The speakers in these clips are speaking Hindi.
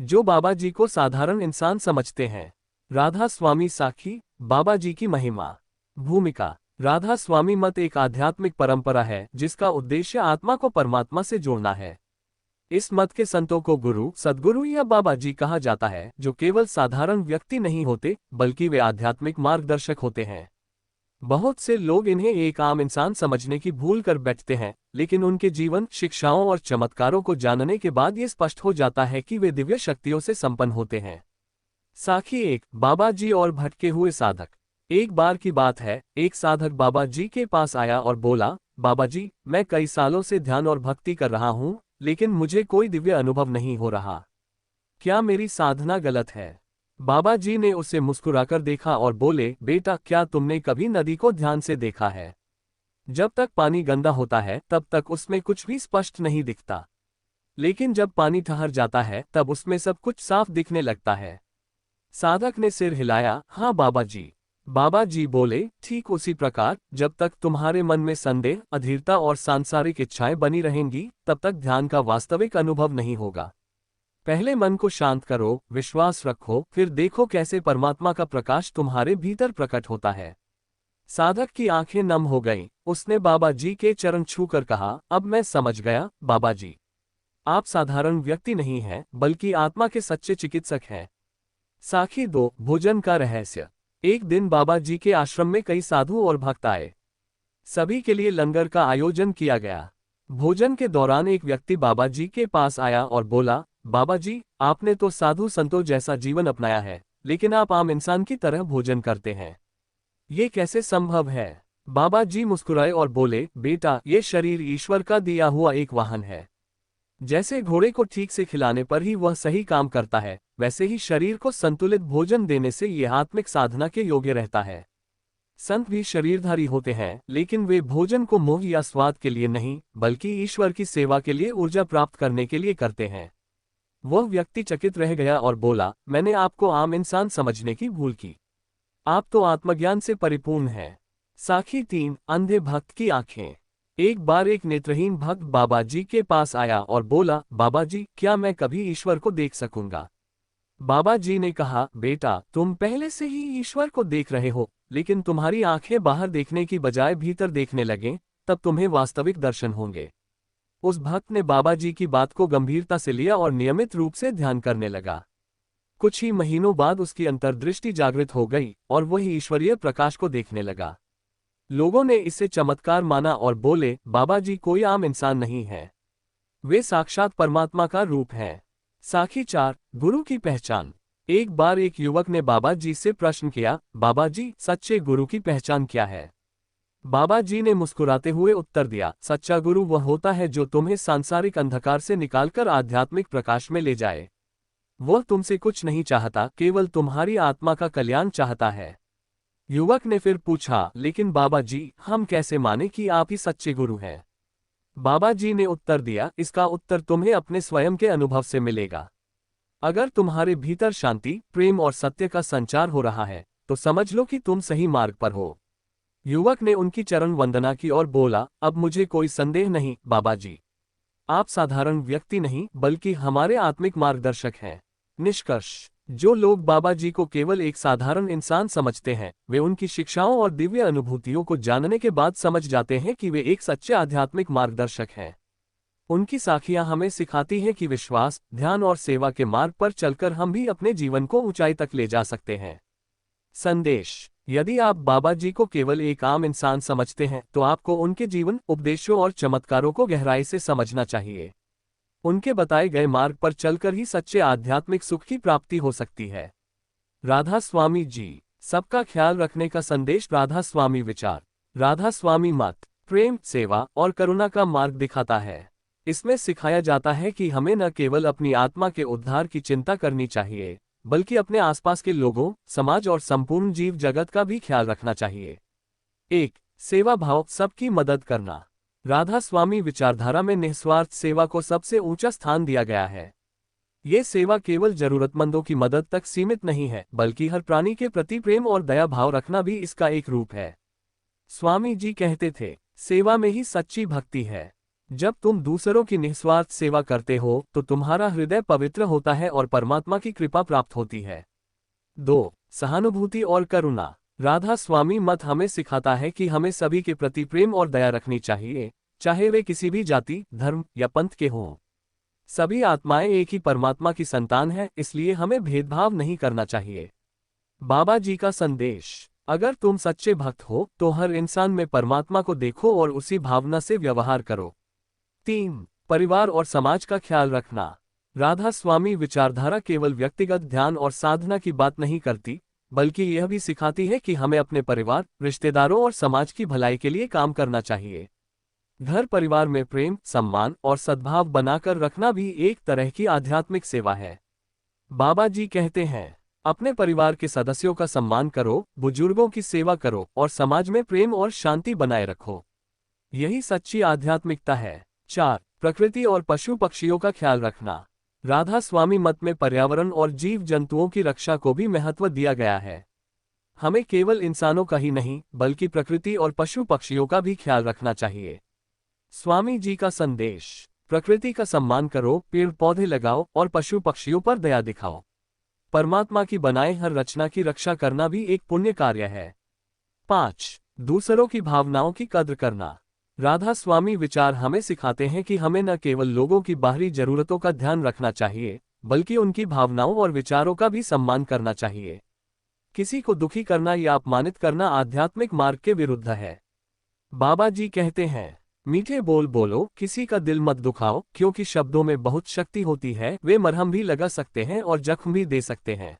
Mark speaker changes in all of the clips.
Speaker 1: जो बाबा जी को साधारण इंसान समझते हैं। राधा स्वामी साखी, बाबा जी की महिमा। भूमिका। राधा स्वामी मत एक आध्यात्मिक परंपरा है जिसका उद्देश्य आत्मा को परमात्मा से जोड़ना है। इस मत के संतों को गुरु, सद्गुरु या बाबा जी कहा जाता है, जो केवल साधारण व्यक्ति नहीं होते बल्कि वे आध्यात्मिक मार्गदर्शक होते हैं। बहुत से लोग इन्हें एक आम इंसान समझने की भूल कर बैठते हैं, लेकिन उनके जीवन, शिक्षाओं और चमत्कारों को जानने के बाद ये स्पष्ट हो जाता है कि वे दिव्य शक्तियों से संपन्न होते हैं। साखी एक, बाबा जी और भटके हुए साधक। एक बार की बात है, एक साधक बाबा जी के पास आया और बोला, बाबा जी, मैं कई सालों से ध्यान और भक्ति कर रहा हूँ, लेकिन मुझे कोई दिव्य अनुभव नहीं हो रहा। क्या मेरी साधना गलत है? बाबा जी ने उसे मुस्कुराकर देखा और बोले, बेटा, क्या तुमने कभी नदी को ध्यान से देखा है? जब तक पानी गंदा होता है तब तक उसमें कुछ भी स्पष्ट नहीं दिखता, लेकिन जब पानी ठहर जाता है तब उसमें सब कुछ साफ दिखने लगता है। साधक ने सिर हिलाया, हाँ बाबा जी। बाबा जी बोले, ठीक उसी प्रकार, जब तक तुम्हारे मन में संदेह, अधीरता और सांसारिक इच्छाएं बनी रहेंगी, तब तक ध्यान का वास्तविक अनुभव नहीं होगा। पहले मन को शांत करो, विश्वास रखो, फिर देखो कैसे परमात्मा का प्रकाश तुम्हारे भीतर प्रकट होता है। साधक की आंखें नम हो गईं। उसने बाबा जी के चरण छूकर कहा, अब मैं समझ गया, बाबा जी। आप साधारण व्यक्ति नहीं हैं, बल्कि आत्मा के सच्चे चिकित्सक हैं। साखी दो, भोजन का रहस्य। एक दिन बाबा जी के आश्रम में कई साधु और भक्त आए। सभी के लिए लंगर का आयोजन किया गया। भोजन के दौरान एक व्यक्ति बाबा जी के पास आया और बोला, बाबा जी, आपने तो साधु संतों जैसा जीवन अपनाया है, लेकिन आप आम इंसान की तरह भोजन करते हैं। ये कैसे संभव है? बाबा जी मुस्कुराए और बोले, बेटा, ये शरीर ईश्वर का दिया हुआ एक वाहन है। जैसे घोड़े को ठीक से खिलाने पर ही वह सही काम करता है, वैसे ही शरीर को संतुलित भोजन देने से यह आत्मिक साधना के योग्य रहता है। संत भी शरीरधारी होते हैं, लेकिन वे भोजन को मोह या स्वाद के लिए नहीं, बल्कि ईश्वर की सेवा के लिए ऊर्जा प्राप्त करने के लिए करते हैं। वह व्यक्ति चकित रह गया और बोला, मैंने आपको आम इंसान समझने की भूल की। आप तो आत्मज्ञान से परिपूर्ण हैं। साखी तीन, अंधे भक्त की आंखें। एक बार एक नेत्रहीन भक्त बाबा जी के पास आया और बोला, बाबा जी, क्या मैं कभी ईश्वर को देख सकूंगा? बाबा जी ने कहा, बेटा, तुम पहले से ही ईश्वर को देख रहे हो, लेकिन तुम्हारी आंखें बाहर देखने की बजाय भीतर देखने लगें, तब तुम्हें वास्तविक दर्शन होंगे। उस भक्त ने बाबा जी की बात को गंभीरता से लिया और नियमित रूप से ध्यान करने लगा। कुछ ही महीनों बाद उसकी अंतर्दृष्टि जागृत हो गई और वह ईश्वरीय प्रकाश को देखने लगा। लोगों ने इसे चमत्कार माना और बोले, बाबा जी कोई आम इंसान नहीं है, वे साक्षात परमात्मा का रूप हैं। साखी चार, गुरु की पहचान। एक बार एक युवक ने बाबा जी से प्रश्न किया, बाबा जी, सच्चे गुरु की पहचान क्या है? बाबा जी ने मुस्कुराते हुए उत्तर दिया, सच्चा गुरु वह होता है जो तुम्हें सांसारिक अंधकार से निकालकर आध्यात्मिक प्रकाश में ले जाए। वह तुमसे कुछ नहीं चाहता, केवल तुम्हारी आत्मा का कल्याण चाहता है। युवक ने फिर पूछा, लेकिन बाबा जी, हम कैसे माने कि आप ही सच्चे गुरु हैं? बाबा जी ने उत्तर दिया, इसका उत्तर तुम्हें अपने स्वयं के अनुभव से मिलेगा। अगर तुम्हारे भीतर शांति, प्रेम और सत्य का संचार हो रहा है, तो समझ लो कि तुम सही मार्ग पर हो। युवक ने उनकी चरण वंदना की और बोला, अब मुझे कोई संदेह नहीं, बाबा जी। आप साधारण व्यक्ति नहीं, बल्कि हमारे आत्मिक मार्गदर्शक हैं। निष्कर्ष। जो लोग बाबा जी को केवल एक साधारण इंसान समझते हैं, वे उनकी शिक्षाओं और दिव्य अनुभूतियों को जानने के बाद समझ जाते हैं कि वे एक सच्चे आध्यात्मिक मार्गदर्शक हैं। उनकी साखियां हमें सिखाती हैं कि विश्वास, ध्यान और सेवा के मार्ग पर चलकर हम भी अपने जीवन को ऊंचाई तक ले जा सकते हैं। संदेश। यदि आप बाबा जी को केवल एक आम इंसान समझते हैं, तो आपको उनके जीवन, उपदेशों और चमत्कारों को गहराई से समझना चाहिए। उनके बताए गए मार्ग पर चलकर ही सच्चे आध्यात्मिक सुख की प्राप्ति हो सकती है। राधा स्वामी जी। सबका ख्याल रखने का संदेश। राधा स्वामी विचार। राधा स्वामी मत प्रेम, सेवा और करुणा का मार्ग दिखाता है। इसमें सिखाया जाता है कि हमें न केवल अपनी आत्मा के उद्धार की चिंता करनी चाहिए, बल्कि अपने आसपास के लोगों, समाज और संपूर्ण जीव जगत का भी ख्याल रखना चाहिए। एक, सेवा भाव, सबकी मदद करना। राधा स्वामी विचारधारा में निस्वार्थ सेवा को सबसे ऊंचा स्थान दिया गया है। ये सेवा केवल जरूरतमंदों की मदद तक सीमित नहीं है, बल्कि हर प्राणी के प्रति प्रेम और दया भाव रखना भी इसका एक रूप है। स्वामी जी कहते थे, सेवा में ही सच्ची भक्ति है। जब तुम दूसरों की निस्वार्थ सेवा करते हो तो तुम्हारा हृदय पवित्र होता है और परमात्मा की कृपा प्राप्त होती है। 2. सहानुभूति और करुणा। राधा स्वामी मत हमें सिखाता है कि हमें सभी के प्रति प्रेम और दया रखनी चाहिए, चाहे वे किसी भी जाति, धर्म या पंथ के हों। सभी आत्माएं एक ही परमात्मा की संतान हैं, इसलिए हमें भेदभाव नहीं करना चाहिए। बाबा जी का संदेश। अगर तुम सच्चे भक्त हो तो हर इंसान में परमात्मा को देखो और उसी भावना से व्यवहार करो। 3. परिवार और समाज का ख्याल रखना। राधा स्वामी विचारधारा केवल व्यक्तिगत ध्यान और साधना की बात नहीं करती, बल्कि यह भी सिखाती है कि हमें अपने परिवार, रिश्तेदारों और समाज की भलाई के लिए काम करना चाहिए। घर परिवार में प्रेम, सम्मान और सद्भाव बनाकर रखना भी एक तरह की आध्यात्मिक सेवा है। बाबा जी कहते हैं, अपने परिवार के सदस्यों का सम्मान करो, बुजुर्गों की सेवा करो और समाज में प्रेम और शांति बनाए रखो। यही सच्ची आध्यात्मिकता है। 4. प्रकृति और पशु पक्षियों का ख्याल रखना। राधा स्वामी मत में पर्यावरण और जीव जंतुओं की रक्षा को भी महत्व दिया गया है। हमें केवल इंसानों का ही नहीं बल्कि प्रकृति और पशु पक्षियों का भी ख्याल रखना चाहिए। स्वामी जी का संदेश। प्रकृति का सम्मान करो, पेड़ पौधे लगाओ और पशु पक्षियों पर दया दिखाओ। परमात्मा की बनाए हर रचना की रक्षा करना भी एक पुण्य कार्य है। 5. दूसरों की भावनाओं की कद्र करना। राधा स्वामी विचार हमें सिखाते हैं कि हमें न केवल लोगों की बाहरी जरूरतों का ध्यान रखना चाहिए, बल्कि उनकी भावनाओं और विचारों का भी सम्मान करना चाहिए। किसी को दुखी करना या अपमानित करना आध्यात्मिक मार्ग के विरुद्ध है। बाबा जी कहते हैं, मीठे बोल बोलो, किसी का दिल मत दुखाओ, क्योंकि शब्दों में बहुत शक्ति होती है, वे मरहम भी लगा सकते हैं और जख्म भी दे सकते हैं।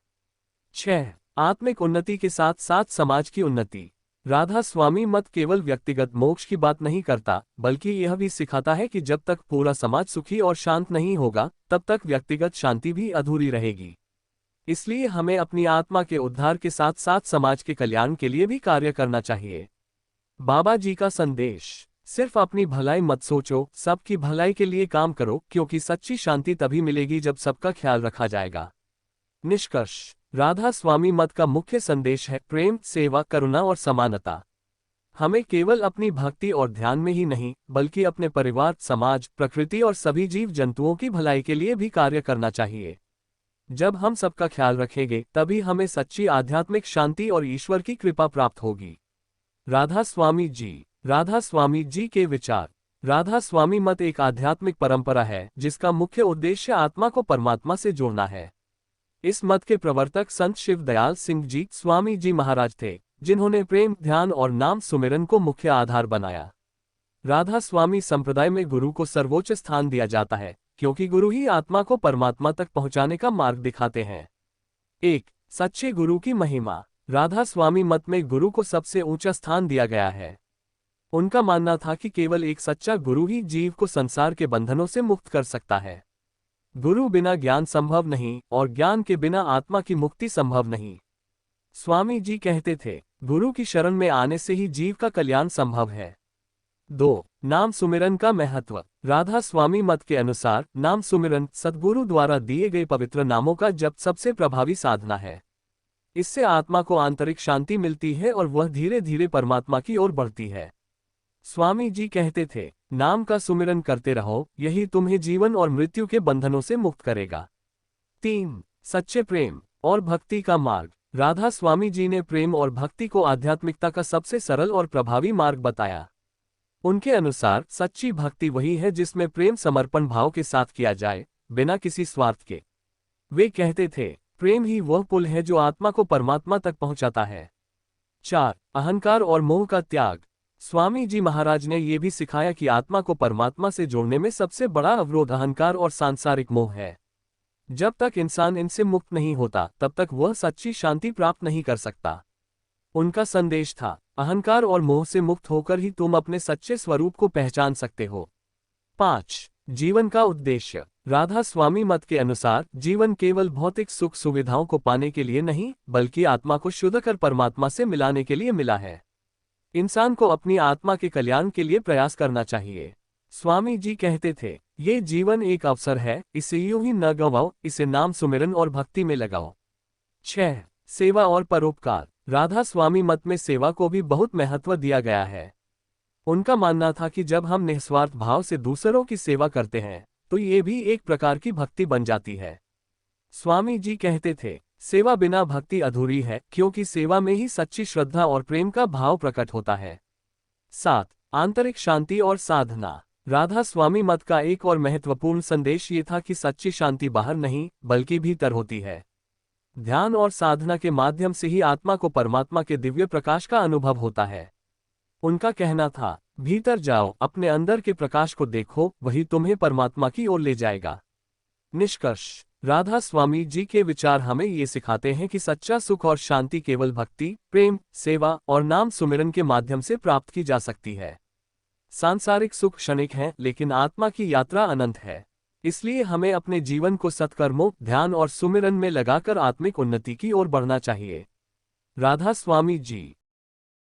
Speaker 1: 6. आत्मिक उन्नति के साथ साथ समाज की उन्नति। राधा स्वामी मत केवल व्यक्तिगत मोक्ष की बात नहीं करता, बल्कि यह भी सिखाता है कि जब तक पूरा समाज सुखी और शांत नहीं होगा, तब तक व्यक्तिगत शांति भी अधूरी रहेगी। इसलिए हमें अपनी आत्मा के उद्धार के साथ साथ समाज के कल्याण के लिए भी कार्य करना चाहिए। बाबा जी का संदेश। सिर्फ अपनी भलाई मत सोचो, सबकी भलाई के लिए काम करो, क्योंकि सच्ची शांति तभी मिलेगी जब सबका ख्याल रखा जाएगा। निष्कर्ष। राधा स्वामी मत का मुख्य संदेश है प्रेम, सेवा, करुणा और समानता। हमें केवल अपनी भक्ति और ध्यान में ही नहीं, बल्कि अपने परिवार, समाज, प्रकृति और सभी जीव जंतुओं की भलाई के लिए भी कार्य करना चाहिए। जब हम सबका ख्याल रखेंगे, तभी हमें सच्ची आध्यात्मिक शांति और ईश्वर की कृपा प्राप्त होगी। राधा स्वामी जी। राधा स्वामी जी के विचार। राधा स्वामी मत एक आध्यात्मिक परंपरा है जिसका मुख्य उद्देश्य आत्मा को परमात्मा से जोड़ना है। इस मत के प्रवर्तक संत शिव दयाल सिंह जी स्वामी जी महाराज थे, जिन्होंने प्रेम, ध्यान और नाम सुमिरन को मुख्य आधार बनाया। राधा स्वामी संप्रदाय में गुरु को सर्वोच्च स्थान दिया जाता है, क्योंकि गुरु ही आत्मा को परमात्मा तक पहुंचाने का मार्ग दिखाते हैं। 1. सच्चे गुरु की महिमा। राधा स्वामी मत में गुरु को सबसे ऊंचा स्थान दिया गया है। उनका मानना था कि केवल एक सच्चा गुरु ही जीव को संसार के बंधनों से मुक्त कर सकता है। गुरु बिना ज्ञान संभव नहीं और ज्ञान के बिना आत्मा की मुक्ति संभव नहीं। स्वामी जी कहते थे, गुरु की शरण में आने से ही जीव का कल्याण संभव है। 2. नाम सुमिरन का महत्व। राधा स्वामी मत के अनुसार नाम सुमिरन सद्गुरु द्वारा दिए गए पवित्र नामों का जप सबसे प्रभावी साधना है। इससे आत्मा को आंतरिक शांति मिलती है और वह धीरे धीरे परमात्मा की ओर बढ़ती है। स्वामी जी कहते थे, नाम का सुमिरन करते रहो, यही तुम्हें जीवन और मृत्यु के बंधनों से मुक्त करेगा। 3. सच्चे प्रेम और भक्ति का मार्ग। राधा स्वामी जी ने प्रेम और भक्ति को आध्यात्मिकता का सबसे सरल और प्रभावी मार्ग बताया। उनके अनुसार सच्ची भक्ति वही है जिसमें प्रेम समर्पण भाव के साथ किया जाए, बिना किसी स्वार्थ के। वे कहते थे, प्रेम ही वह पुल है जो आत्मा को परमात्मा तक पहुंचाता है। 4. अहंकार और मोह का त्याग। स्वामी जी महाराज ने यह भी सिखाया कि आत्मा को परमात्मा से जोड़ने में सबसे बड़ा अवरोध अहंकार और सांसारिक मोह है। जब तक इंसान इनसे मुक्त नहीं होता, तब तक वह सच्ची शांति प्राप्त नहीं कर सकता। उनका संदेश था, अहंकार और मोह से मुक्त होकर ही तुम अपने सच्चे स्वरूप को पहचान सकते हो। 5. जीवन का उद्देश्य। राधा स्वामी मत के अनुसार जीवन केवल भौतिक सुख सुविधाओं को पाने के लिए नहीं, बल्कि आत्मा को शुद्ध कर परमात्मा से मिलाने के लिए मिला है। इंसान को अपनी आत्मा के कल्याण के लिए प्रयास करना चाहिए। स्वामी जी कहते थे, ये जीवन एक अवसर है, इसे यूं ही न गंवाओ, इसे नाम सुमिरन और भक्ति में लगाओ। 6. सेवा और परोपकार। राधा स्वामी मत में सेवा को भी बहुत महत्व दिया गया है। उनका मानना था कि जब हम निस्वार्थ भाव से दूसरों की सेवा करते हैं तो ये भी एक प्रकार की भक्ति बन जाती है। स्वामी जी कहते थे, सेवा बिना भक्ति अधूरी है, क्योंकि सेवा में ही सच्ची श्रद्धा और प्रेम का भाव प्रकट होता है। 7. आंतरिक शांति और साधना। राधा स्वामी मत का एक और महत्वपूर्ण संदेश ये था कि सच्ची शांति बाहर नहीं बल्कि भीतर होती है। ध्यान और साधना के माध्यम से ही आत्मा को परमात्मा के दिव्य प्रकाश का अनुभव होता है। उनका कहना था, भीतर जाओ, अपने अंदर के प्रकाश को देखो, वही तुम्हें परमात्मा की ओर ले जाएगा। निष्कर्ष, राधा स्वामी जी के विचार हमें ये सिखाते हैं कि सच्चा सुख और शांति केवल भक्ति, प्रेम, सेवा और नाम सुमिरन के माध्यम से प्राप्त की जा सकती है। सांसारिक सुख क्षणिक है, लेकिन आत्मा की यात्रा अनंत है। इसलिए हमें अपने जीवन को सत्कर्मों, ध्यान और सुमिरन में लगाकर आत्मिक उन्नति की ओर बढ़ना चाहिए। राधा स्वामी जी।